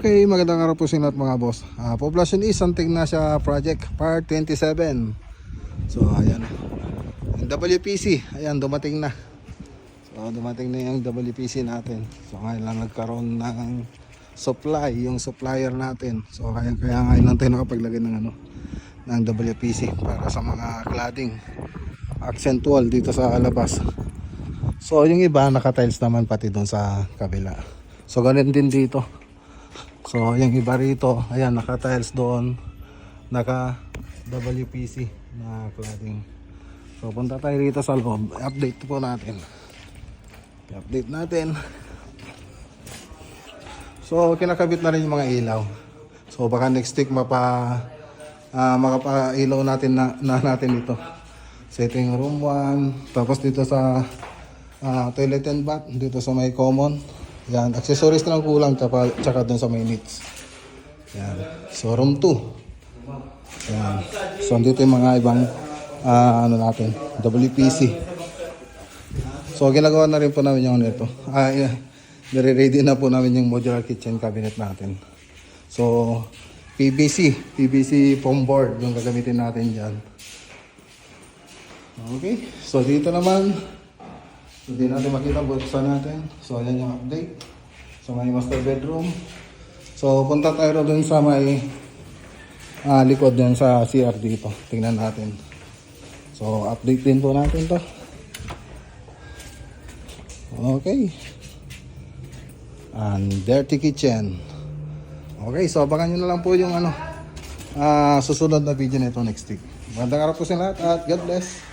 Okay, magandang araw po sa inyo mga boss. Poblacion East, Santa Ignacia Project, Part 27. So, ayan. Yung WPC, ayan, dumating na. So, dumating na yung WPC natin. So, ngayon lang nagkaroon ng supply, yung supplier natin. So, kaya ngayon lang tayo nakapaglagay ng ng WPC para sa mga cladding accent wall dito sa labas. So, yung iba naka-tiles naman pati doon sa kabila. So, ganun din dito. So, yung iba rito, ayan, naka-tiles doon, naka-WPC na cladding. So, punta tayo rito sa loob. Update po natin. I-update natin. So, kinakabit na rin yung mga ilaw. So, baka next week makapailaw natin na natin ito. So, ito yung room 1. Tapos dito sa toilet and bath, dito sa may common. Yan, accessories na lang kulang tsaka dun sa may needs. Yan. So room 2. Yan. So dito yung mga ibang natin, WPC. So ginagawa na rin po namin yung ito. Nire-ready na po namin yung modular kitchen cabinet natin. So PVC foam board yung gagamitin natin diyan. Okay. So dito naman, hindi natin makita, buksan natin. So ayan yung update. So may master bedroom. So punta tayo doon sa may likod doon sa CR dito. Tingnan natin. So update din po natin to. Okay. And dirty kitchen. Okay, so abangan nyo na lang po yung susunod na video nito next week. Magandang araw po sa lahat at God bless.